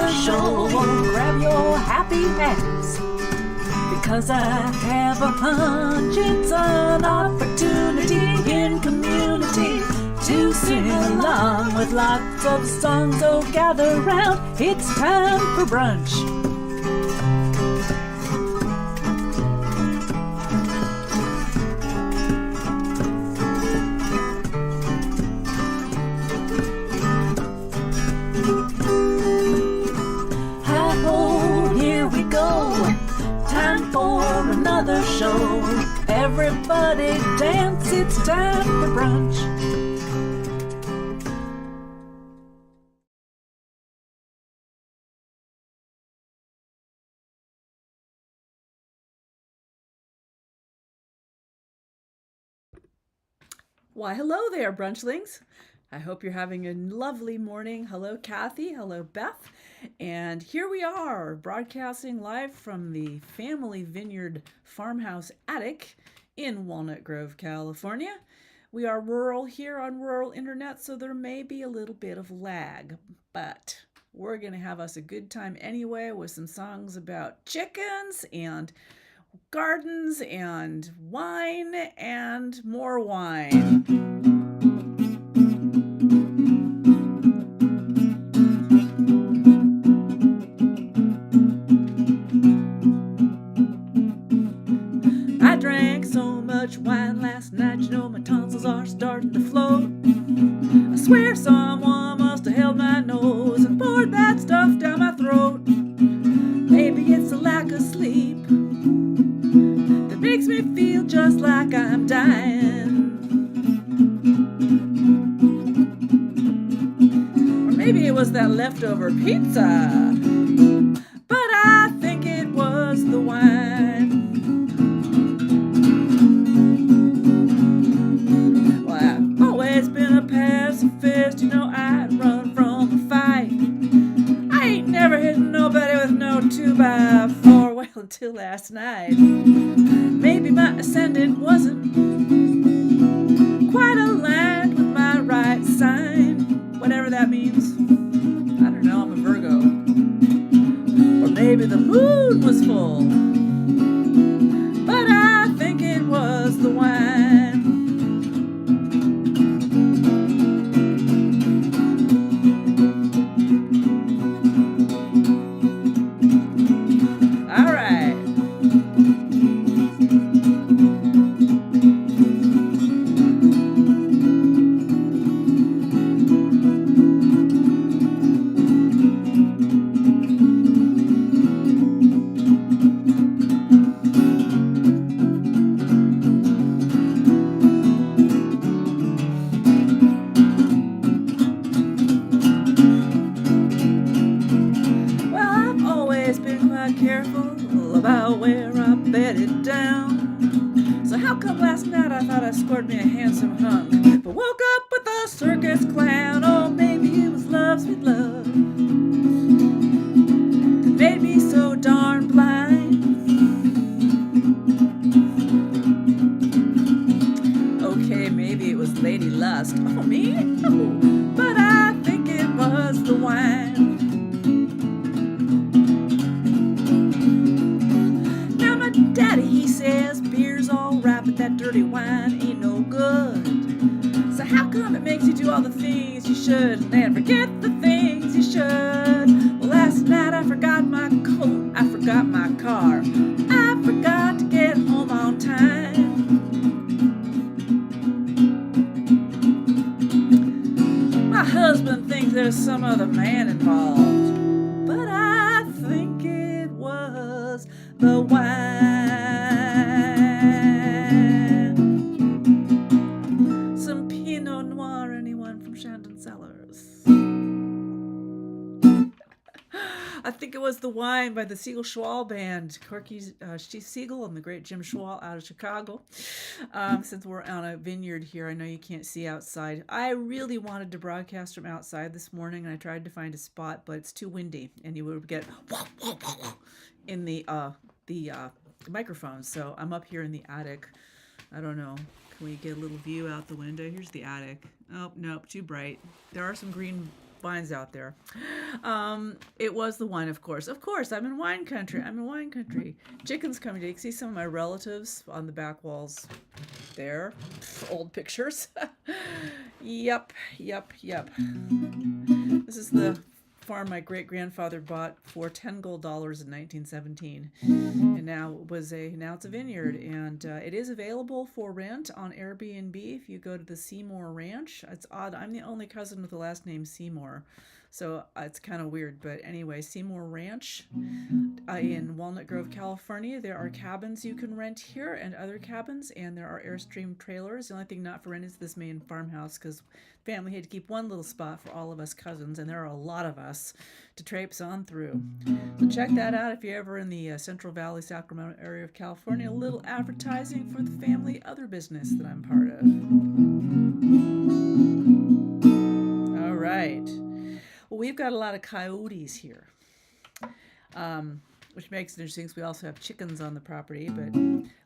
another show. Grab your happy hats, because I have a hunch it's an opportunity in community to sing along with lots of songs. So gather round, it's time for brunch. Time for another show. Everybody dance, it's time for brunch. Why, hello there, brunchlings. I hope you're having a lovely morning. Hello, Kathy. Hello, Beth. And here we are, broadcasting live from the Family Vineyard Farmhouse attic in Walnut Grove, California. We are rural here on rural internet, so there may be a little bit of lag, but we're going to have us a good time anyway with some songs about chickens and gardens and wine and more wine. I drank so much wine last night, you know my tonsils are starting to float. I swear someone must have held my nose and poured that stuff down my throat. Maybe it's a lack of sleep that makes me feel just like I'm dying. Or maybe it was that leftover pizza, but I think it was the wine. Well, I've always been a pacifist, you know I'd run from a fight. I ain't never hit nobody with no 2x4, well, until last night. Maybe my ascendant wasn't quite aligned with my right sign, whatever that means. I don't know, I'm a Virgo. Or maybe the moon was full, but I think it was the wine. All right. Well, I've always been quite careful about where I bedded down. So how come last night I thought I scored me a handsome hunk, but woke up with a circus clown? Oh, maybe it was love, sweet love, that made me so darn blind. Okay, maybe it was Lady Lust. Oh, me? No. But I think it was the wine. Now my daddy, he says beer's all right, but that dirty wine ain't no good. So how come it makes you do all the things you should and forget the things you should? Well, last night I forgot my coat, I forgot my car, I forgot to get home on time. My husband thinks there's some other man involved, but I think it was the wine. Some Pinot Noir, anyone from Shandon Cellars? I think it was the wine by the Siegel Schwal Band, Corky Steve Siegel and the great Jim Schwal out of Chicago. Since we're on a vineyard here, I know you can't see outside. I really wanted to broadcast from outside this morning, and I tried to find a spot, but it's too windy, and you would get in the microphone. So I'm up here in the attic. I don't know. Can we get a little view out the window? Here's the attic. Oh, nope, too bright. There are some green vines out there. It was the wine, of course. Of course, I'm in wine country. Chickens coming to you. See some of my relatives on the back walls there. Old pictures. Yep. This is the farm my great-grandfather bought for $10 gold in 1917, and now it's a vineyard, and it is available for rent on Airbnb if you go to the Seymour Ranch. It's odd, I'm the only cousin with the last name Seymour, so it's kind of weird, but anyway, Seymour Ranch in Walnut Grove, California. There are cabins you can rent here and other cabins, and there are Airstream trailers. The only thing not for rent is this main farmhouse, because family had to keep one little spot for all of us cousins, and there are a lot of us to traipse on through. So check that out if you're ever in the Central Valley, Sacramento area of California. A little advertising for the family other business that I'm part of. All right. Well, we've got a lot of coyotes here, which makes it interesting because we also have chickens on the property. But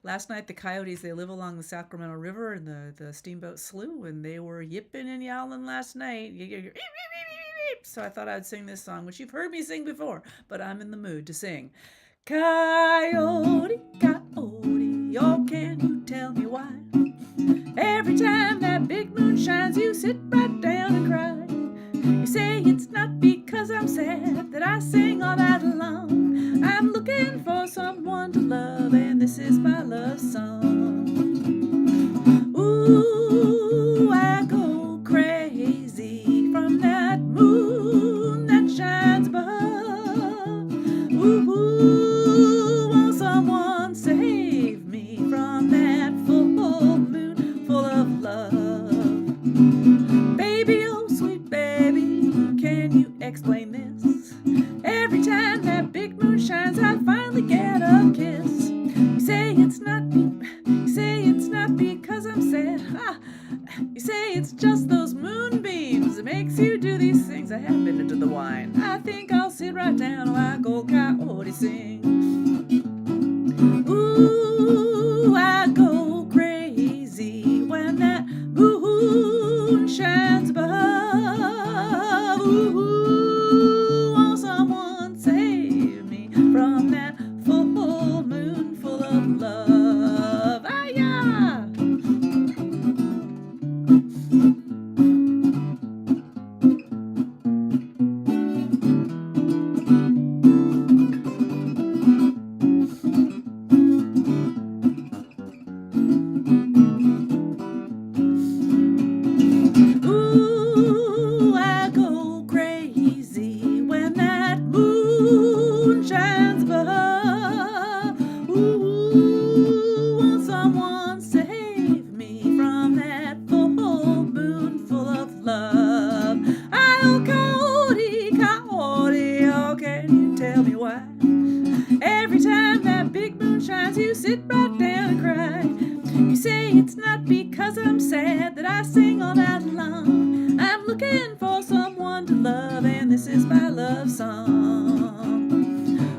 last night, the coyotes, they live along the Sacramento River and the steamboat slough, and they were yipping and yowling last night. So I thought I'd sing this song, which you've heard me sing before, but I'm in the mood to sing. Coyote, coyote, oh, can you tell me why? Every time that big moon shines, you sit right down and cry. You say it's not because I'm sad that I sing all night long. I'm looking for someone to love, and this is my love song. Ooh, I go crazy from that moon that shines above. Ooh, won't someone save me from that full moon full of love? Baby, oh sweet baby, can you explain this? Every time that big moon shines, I finally get a kiss. You say it's not because I'm sad. You say it's just those moonbeams that makes you do these things. I have been into the wine. I think I'll sit right down like old coyote sing. Ooh, I go crazy when that moon shines above. Ooh, won't someone save me from that full moon full of love? Ah-ya! Ooh, I go crazy when that moon shines above. Ooh, won't someone save me from that full moon full of love? Oh, coyote, coyote, oh, can you tell me why? Every time that big moon shines, you sit right down and cry. You say it's not because I'm sad that I sing all night long. I'm looking for someone to love, and this is my love song.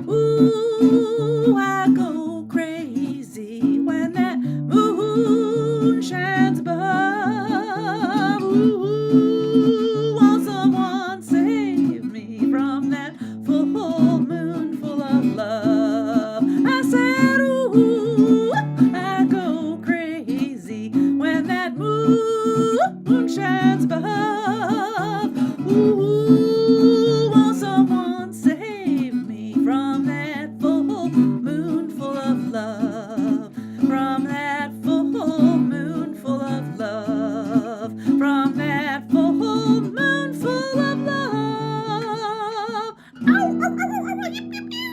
Ooh, I go crazy when that moon shines above. Ooh, won't someone save me from that full moon full of love? I said, ooh, I go crazy when that moon shines above. Ooh, won't someone save me from that full moon full of love? From that full moon full of love. From that full moon full of love. Ow, ow, ow, ow, ow, yip, yip, pew.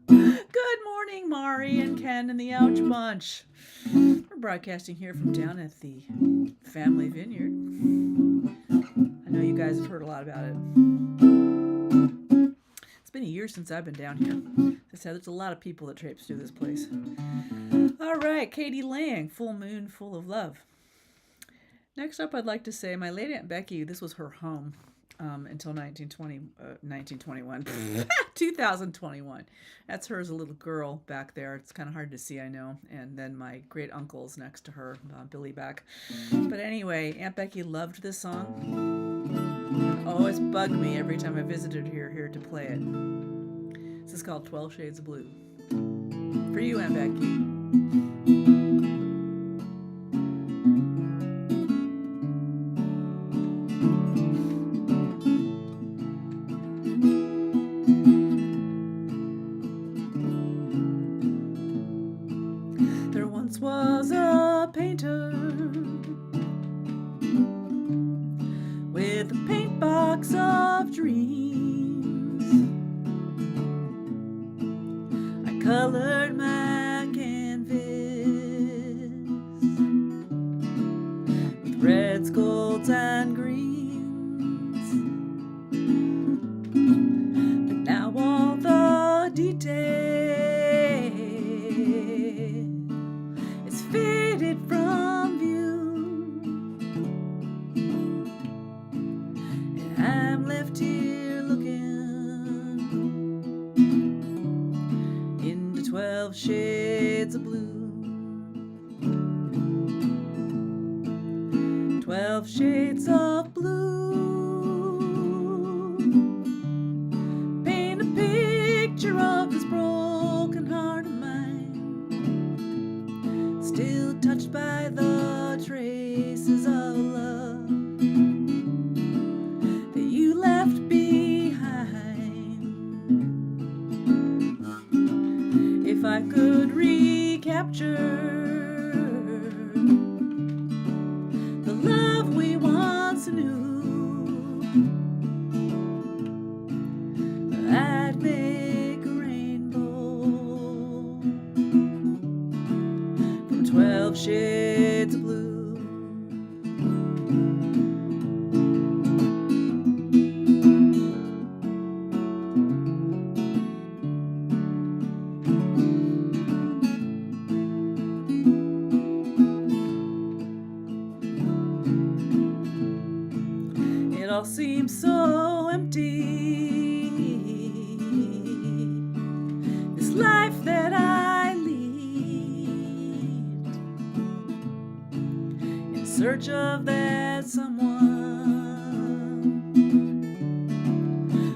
Good morning, Mari and Ken and the Ouch Bunch. We're broadcasting here from down at the family vineyard. I know you guys have heard a lot about it. It's been a year since I've been down here. As I said, there's a lot of people that traipse through this place. All right, Katie Lang, Full Moon Full of Love. Next up, I'd like to say my late Aunt Becky, this was her home. until 1921, 2021. That's her as a little girl back there. It's kind of hard to see, I know. And then my great uncle's next to her, Billy back. But anyway, Aunt Becky loved this song. Always bugged me every time I visited here to play it. This is called 12 Shades of Blue. For you, Aunt Becky. Was a painter with a paint box of dreams. I colored my canvas with reds, golds, and greens. But now all the details faded from view, and I'm left here looking into 12 shades of blue. 12 shades of blue. Paint a picture of this broken heart of mine, still touched by the traces of love that you left behind. If I could recapture the love we once knew, I'd make a rainbow from 12 shades of blue. It all seems so empty, this life that I lead, in search of that someone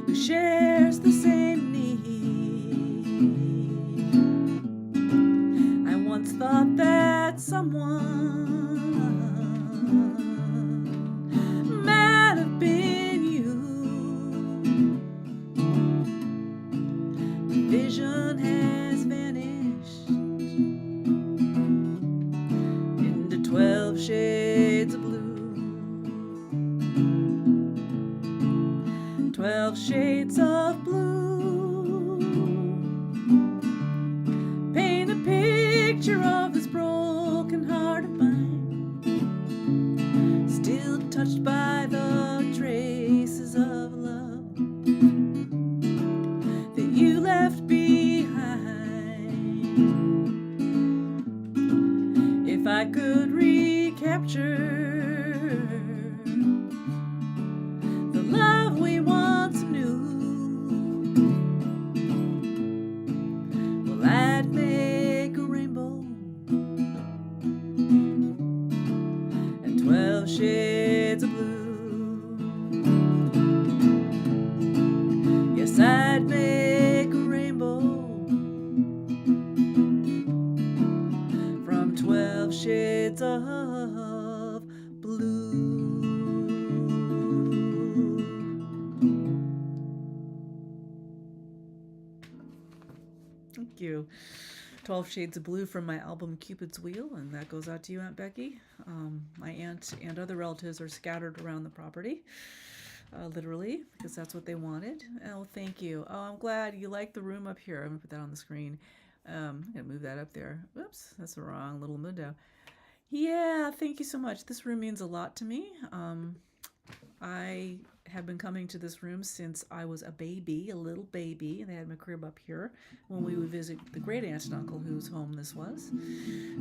who shares the same need. I once thought that someone might have been you. The vision has vanished into 12 shades of blue. 12 shades of blue. Paint a picture of this broken heart of mine, still touched by the traces of love that you left behind. If I could recapture the love we once knew, well, I'd make a rainbow and 12 shades of blue. Yes, I'd make a rainbow from 12 shades of blue. Thank you. 12 Shades of Blue from my album Cupid's Wheel, and that goes out to you, Aunt Becky. My aunt and other relatives are scattered around the property, literally, because that's what they wanted. Oh, thank you. Oh, I'm glad you like the room up here. I'm going to put that on the screen. I'm going to move that up there. Whoops, that's the wrong little window. Yeah, thank you so much. This room means a lot to me. I have been coming to this room since I was a little baby. They had my crib up here when we would visit the great aunt and uncle whose home this was.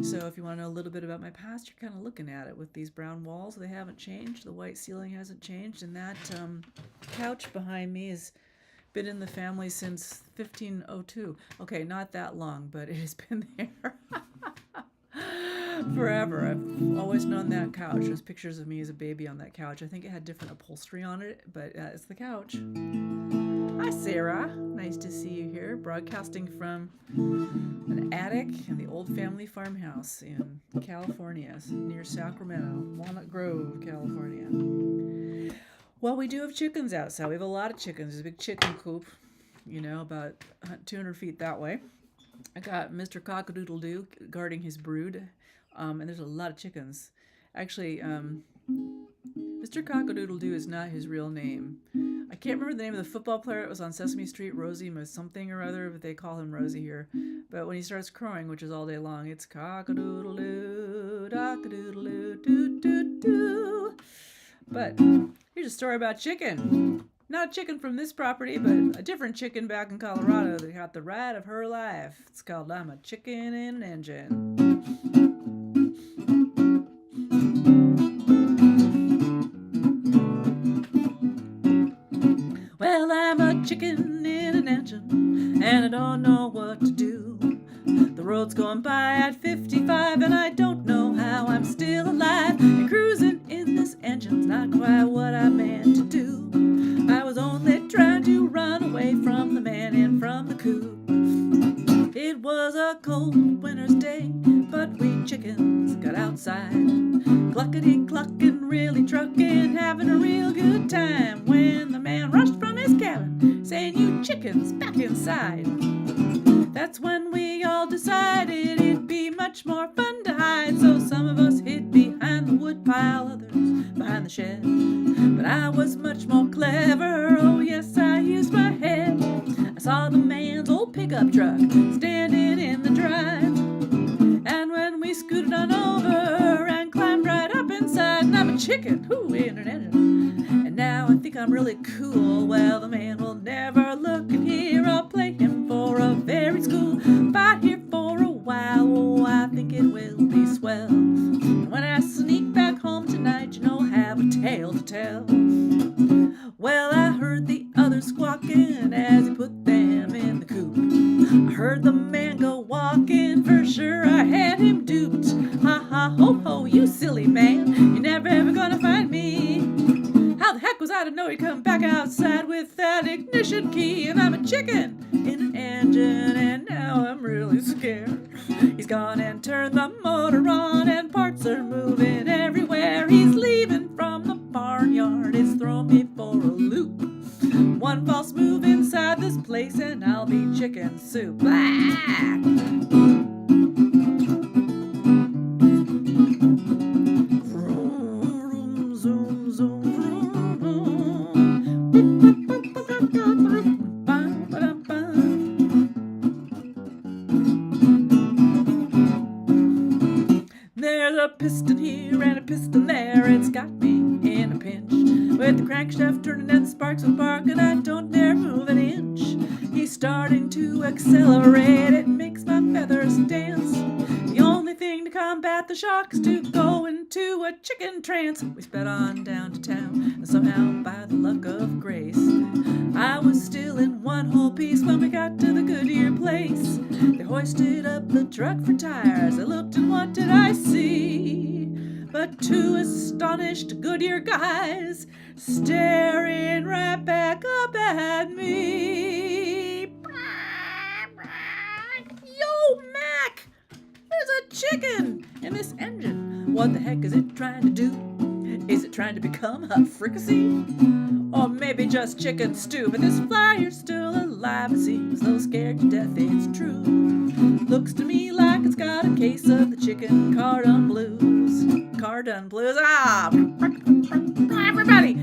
So if you want to know a little bit about my past, you're kind of looking at it with these brown walls. They haven't changed. The white ceiling hasn't changed. And that couch behind me has been in the family since 1502. Okay, not that long, but it has been there forever. I've always known that couch. There's pictures of me as a baby on that couch. I think it had different upholstery on it, but it's the couch. Hi, Sarah. Nice to see you here. Broadcasting from an attic in the old family farmhouse in California, near Sacramento, Walnut Grove, California. Well, we do have chickens outside. We have a lot of chickens. There's a big chicken coop, about 200 feet that way. I got Mr. Cockadoodle-Doo guarding his brood, and there's a lot of chickens. Actually, Mr. Cockadoodle-Doo is not his real name. I can't remember the name of the football player. It was on Sesame Street, Rosie something or other, but they call him Rosie here. But when he starts crowing, which is all day long, it's cock-a-doodle-doo, dock-a-doodle-doo, doo-doo-doo. But here's a story about chicken. Not a chicken from this property, but a different chicken back in Colorado that got the ride of her life. It's called I'm a Chicken in an Engine. Well, I'm a chicken in an engine, and I don't know what to do. The road's going by at 55, and I don't know how I'm still alive. And cruising in this engine's not quite what I meant to do. I was only trying to run away from the man and from the coop. It was a cold winter's day, but we chickens got outside, cluckety-clucking, really trucking, having a real good time, when the man rushed from his cabin, saying, "You chickens, back inside." That's when we all decided it'd be much more fun to hide, so some of us hid behind the woodpile, others behind the shed. But I was much more clever, oh yes, I used my head. I saw the man's old pickup truck standing in the drive, and when we scooted on over and climbed right up inside, and I'm a chicken, in an engine, and now I think I'm really cool. Well, the man will never look in here, I'll play him for a very school. Fight here for a while, oh, I think it will be swell. And when I sneak back home tonight, have a tale to tell. Well, I heard the others squawking as he put them in the coop. I heard the man go walking, for sure I had him duped. Ha ha ho ho, you silly man, you're never ever gonna find me. How the heck was I to know he'd come back outside with that ignition key? And I'm a chicken in an engine, and now I'm really scared. He's gone and turned the motor on, and parts are moving everywhere. He's leaving from the barnyard, it's thrown me for a loop. One false move inside this place, and I'll be chicken soup. There's a piston here and a piston there, it's got me in a pinch. With the crankshaft turning and sparks will bark, and I don't dare move an inch. He's starting to accelerate, it makes my feathers dance. The only thing to combat the shock is to go into a chicken trance. We sped on down to town, and somehow by the luck of grace, I was still in one whole piece when we got to the Goodyear place. They hoisted up the truck for tires. I looked, and what did I see but two astonished Goodyear guys staring right back up at me. Yo, Mac! There's a chicken in this engine. What the heck is it trying to do? Is it trying to become a fricassee? Or maybe just chicken stew? But this flyer's still alive, it seems, though scared to death, it's true. Looks to me like it's got a case of the chicken cardon blues. Cardon blues, everybody!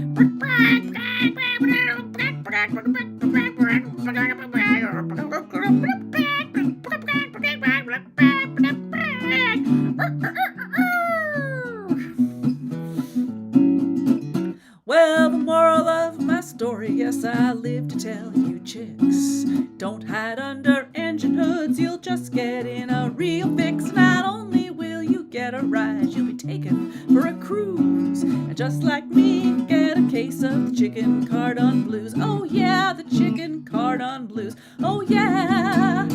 Well, the story, yes, I live to tell you chicks. Don't hide under engine hoods, you'll just get in a real fix. Not only will you get a ride, you'll be taken for a cruise. And just like me, get a case of the chicken cardon blues. Oh yeah, the chicken cardon blues. Oh yeah,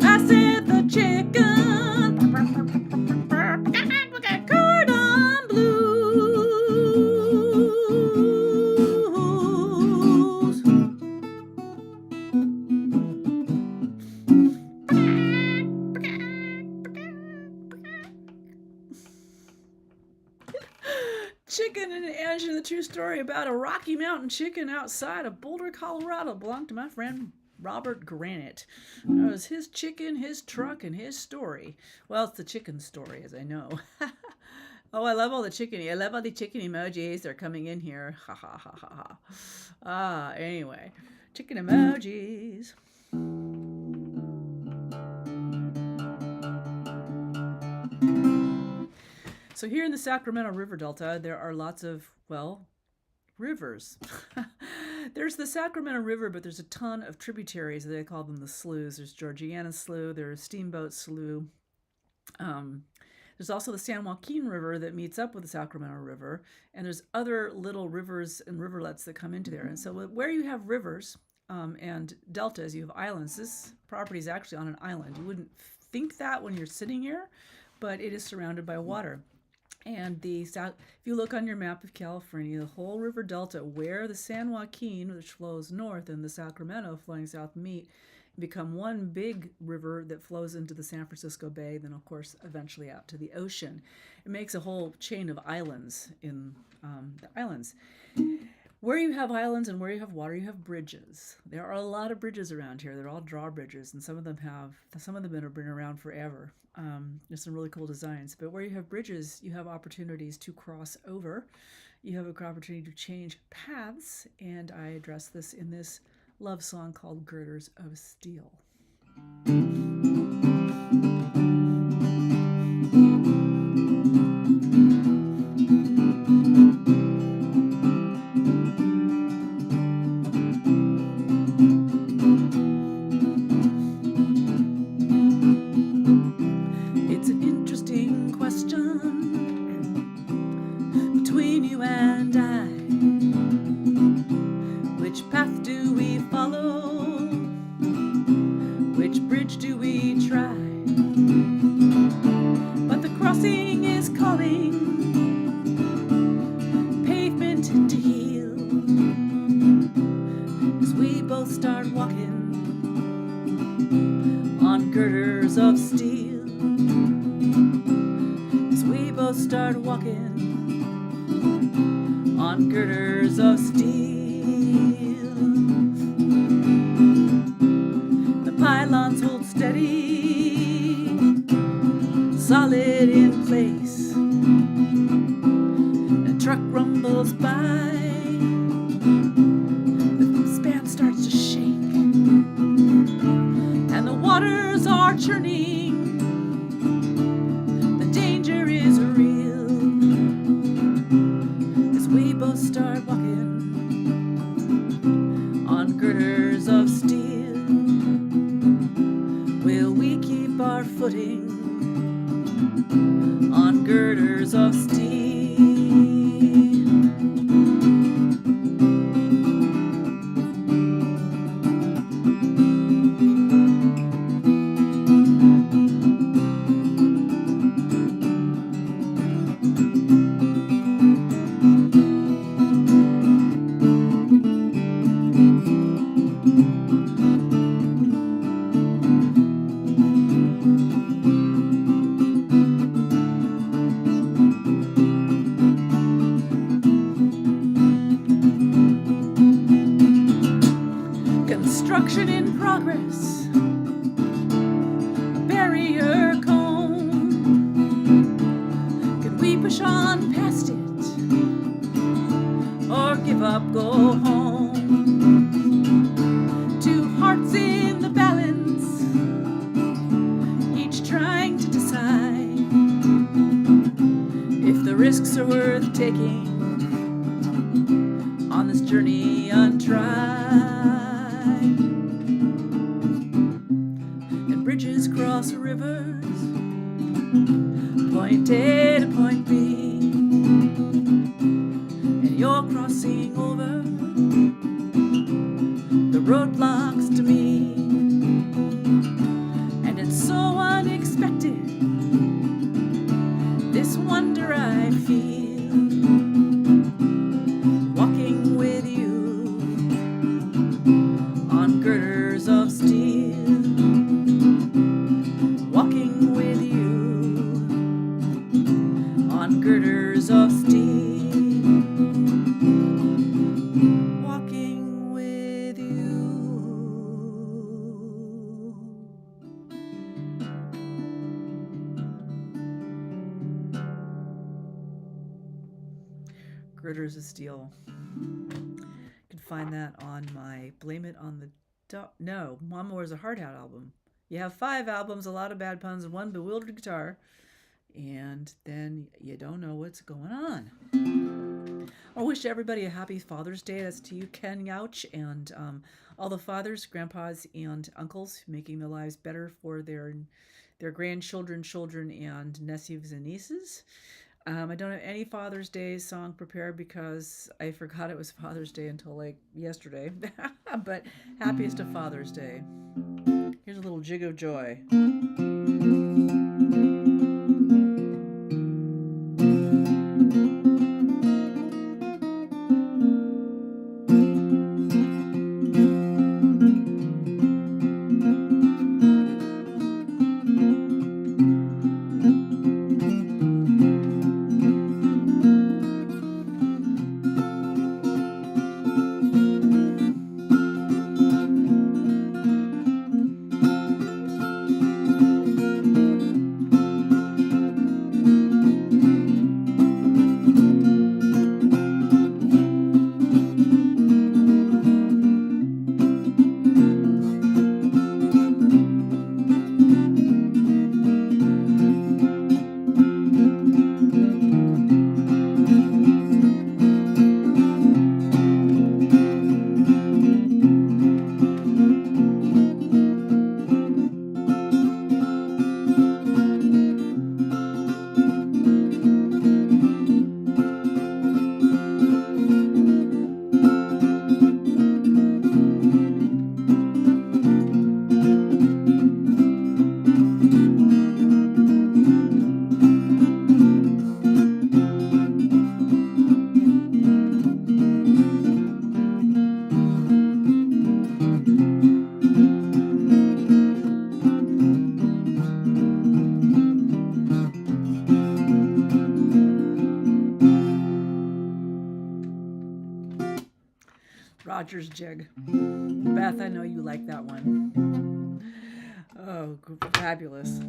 I said the chicken cardon blues. Chicken and Angela, the true story about a Rocky Mountain chicken outside of Boulder, Colorado, belonged to my friend Robert Granite. That was his chicken, his truck, and his story. Well, it's the chicken story, as I know. Oh, I love all the chicken. I love all the chicken emojis. They're coming in here. Ha ha ha ha ha. Anyway, chicken emojis. So here in the Sacramento River Delta, there are lots of, well, rivers. There's the Sacramento River, but there's a ton of tributaries. They call them the sloughs. There's Georgiana Slough, there's Steamboat Slough. There's also the San Joaquin River that meets up with the Sacramento River, and there's other little rivers and riverlets that come into there. And so where you have rivers and deltas, you have islands. This property is actually on an island. You wouldn't think that when you're sitting here, but it is surrounded by water. And if you look on your map of California, the whole river delta, where the San Joaquin, which flows north, and the Sacramento flowing south meet, become one big river that flows into the San Francisco Bay, then of course eventually out to the ocean. It makes a whole chain of islands in the islands. Where you have islands and where you have water, you have bridges. There are a lot of bridges around here. They're all drawbridges, and some of them have been around forever. There's some really cool designs. But where you have bridges, you have opportunities to cross over. You have an opportunity to change paths, and I address this in this love song called Girders of Steel. On girders of steel, the pylons hold steady, solid in place. A truck rumbles by, the span starts to shake, and the waters are churning. The danger is real. We both start walking on girders of steel. Will we keep our footing on girders of steel? Construction in progress, a barrier cone. Can we push on past it, or give up, go home? Two hearts in the balance, each trying to decide if the risks are worth taking on this journey untried. you're crossing over the roadblocks to me. And it's so unexpected, this wonder I feel, walking with you on girders of steel, walking with you on girders of steel, walking with you. Girders of Steel. You can find that on my Blame It on the No, Mama Wears a Hard Hat album. You have 5 albums, a lot of bad puns, and 1 bewildered guitar, and then you don't know what's going on. I wish everybody a happy Father's Day. That's to you, Ken Yauch, and all the fathers, grandpas, and uncles making their lives better for their grandchildren, children, and nephews and nieces. I don't have any Father's Day song prepared because I forgot it was Father's Day until like yesterday. But happiest of Father's Day. Here's a little jig of joy. Roger's Jig. Beth, I know you like that one. Oh, fabulous.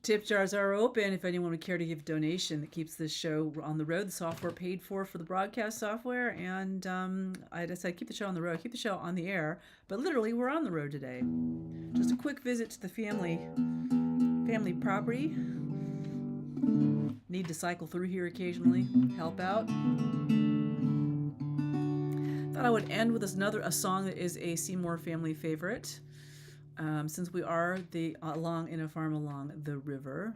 Tip jars are open if anyone would care to give a donation. That keeps this show on the road. The software paid for the broadcast software. And I decided keep the show on the road, keep the show on the air. But literally, we're on the road today. Just a quick visit to the family property. Need to cycle through here occasionally, help out. Thought I would end with a song that is a Seymour family favorite. Since we are in a farm along the river,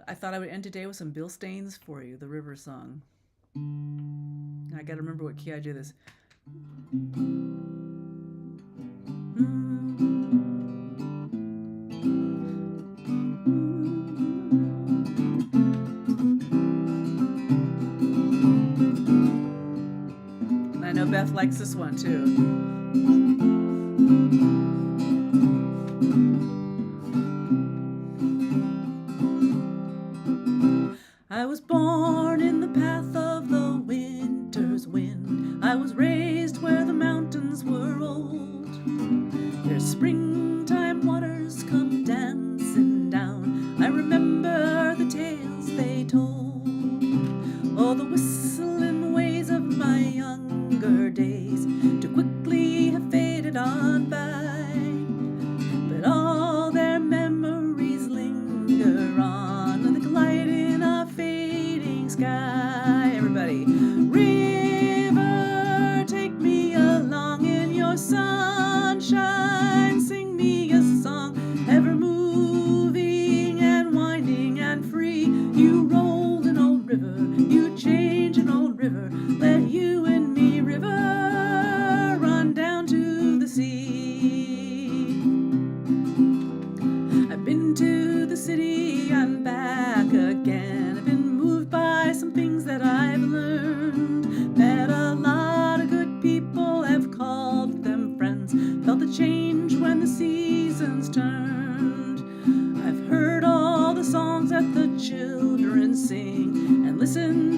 I thought I would end today with some Bill Staines for you, the river song. I gotta remember what key I do this. I know Beth likes this one too. I was born in the path of the winter's wind. I was raised where the mountains were old. There's springtime waters come dancing down. I remember the tales they told. Oh, the whistling ways of my younger days too quickly have faded on by. But all their memories linger on like a light in a fading sky. Everybody, river, take me along in your sunshine. Sing me a song, ever moving and winding and free. You rolled an old river, you changed an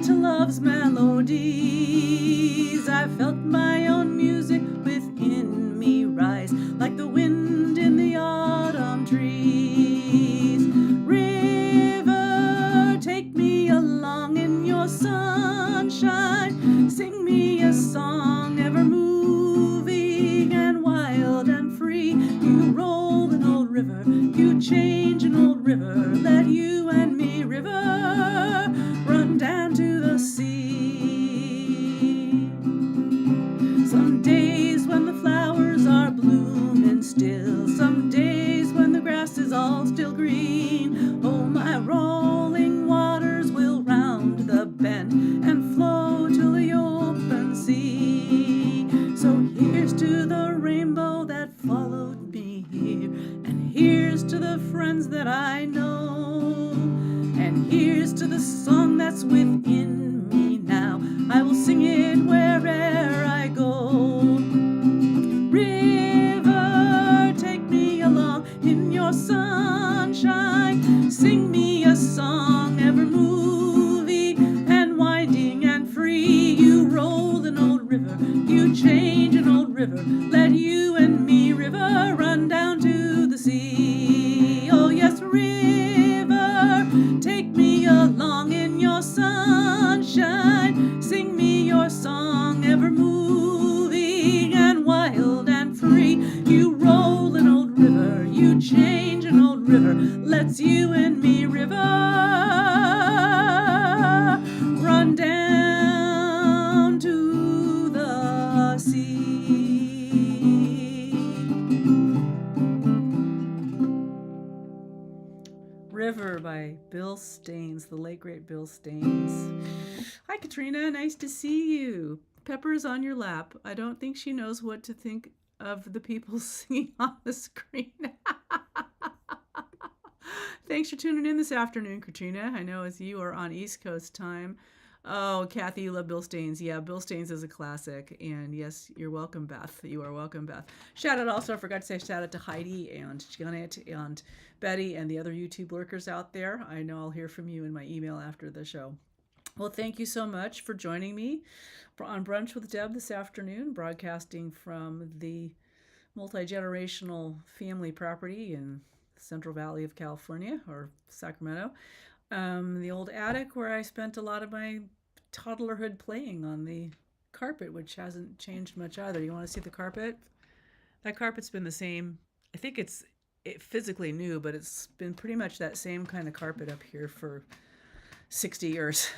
listen to love's melodies. I felt my own music within me rise, like the wind in the autumn trees. River, take me along in your sunshine. Sing me a song ever moving and wild and free. You roll an old river, you change an old river. Let you and me, river, run down to the sea. Some days when the flowers are blooming still, some days when the grass is all still green. Oh, my rolling waters will round the bend and flow to the open sea. So here's to the rainbow that followed me here, and here's to the friends that I know, and here's to the song that's within me now. I will sing it wherever I go. River, take me along in your sunshine. Sing me a song ever moving and winding and free. You roll an old river, you change an old river. Let you and me, river, run down to the sea. Oh yes, river, take me along in your sunshine. Sing me your song ever moving and wild and free. You roll an old river, you change an old river. Let's you and me, river, run down to the sea. River by Bill Staines, the late great Bill Staines. Hi Katrina, nice to see you. Pepper's on your lap. I don't think she knows what to think of the people singing on the screen. Thanks for tuning in this afternoon, Katrina. I know as you are on East Coast time. Oh, Kathy, you love Bill Staines. Yeah, Bill Staines is a classic. And yes, you're welcome, Beth. You are welcome, Beth. Shout out also, I forgot to say shout out to Heidi and Janet and Betty and the other YouTube lurkers out there. I know I'll hear from you in my email after the show. Well, thank you so much for joining me on Brunch with Deb this afternoon, broadcasting from the multi-generational family property in Central Valley of California, or Sacramento. The old attic where I spent a lot of my toddlerhood playing on the carpet, which hasn't changed much either. You want to see the carpet? That carpet's been the same. I think it's physically new, but it's been pretty much that same kind of carpet up here for 60 years.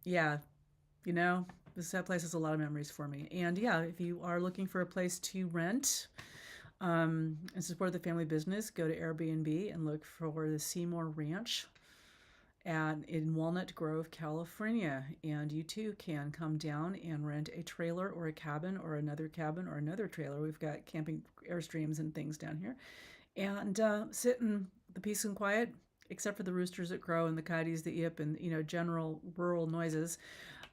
Yeah, you know, that place has a lot of memories for me. And yeah, if you are looking for a place to rent and support the family business, go to Airbnb and look for the Seymour Ranch in Walnut Grove, California. And you too can come down and rent a trailer or a cabin or another trailer. We've got camping Airstreams and things down here. And sit in the peace and quiet, except for the roosters that crow and the coyotes that yip and, you know, general rural noises,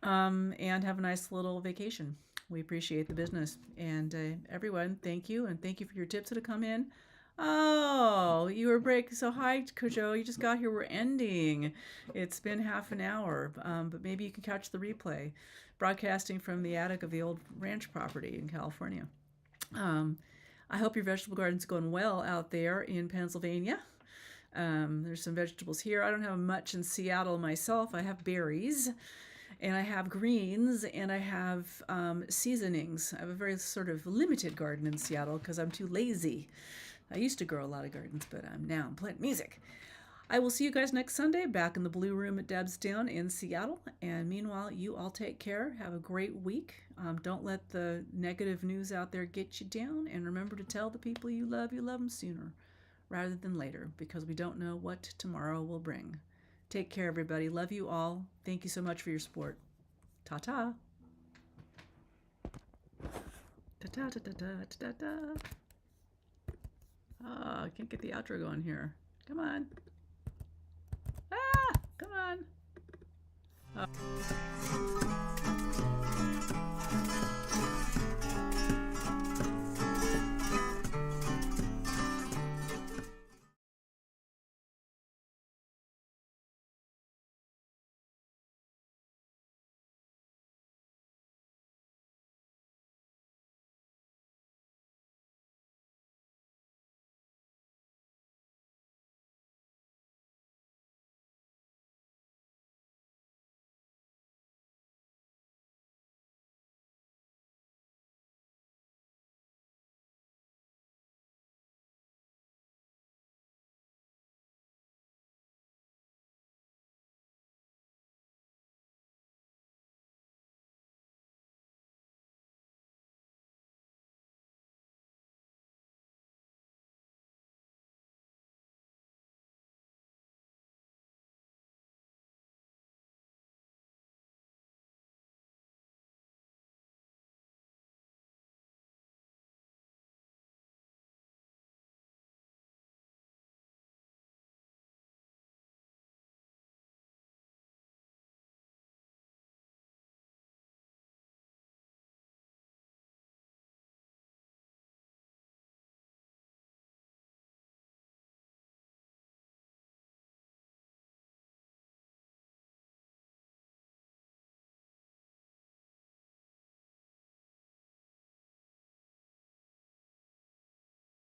and have a nice little vacation. We appreciate the business. And everyone, thank you. And thank you for your tips that have come in. Oh, you were breaking. So hi, Kojo. You just got here. We're ending. It's been half an hour, but maybe you can catch the replay. Broadcasting from the attic of the old ranch property in California. I hope your vegetable garden's going well out there in Pennsylvania. There's some vegetables here. I don't have much in Seattle myself. I have berries. And I have greens, and I have seasonings. I have a very sort of limited garden in Seattle because I'm too lazy. I used to grow a lot of gardens, but now I'm playing music. I will see you guys next Sunday back in the Blue Room at Deb's Down in Seattle. And meanwhile, you all take care. Have a great week. Don't let the negative news out there get you down. And remember to tell the people you love them sooner rather than later, because we don't know what tomorrow will bring. Take care, everybody. Love you all. Thank you so much for your support. Ta-ta. Ta-ta, ta-ta, ta-ta, ta-ta. Oh, I can't get the outro going here. Come on. Come on. Oh.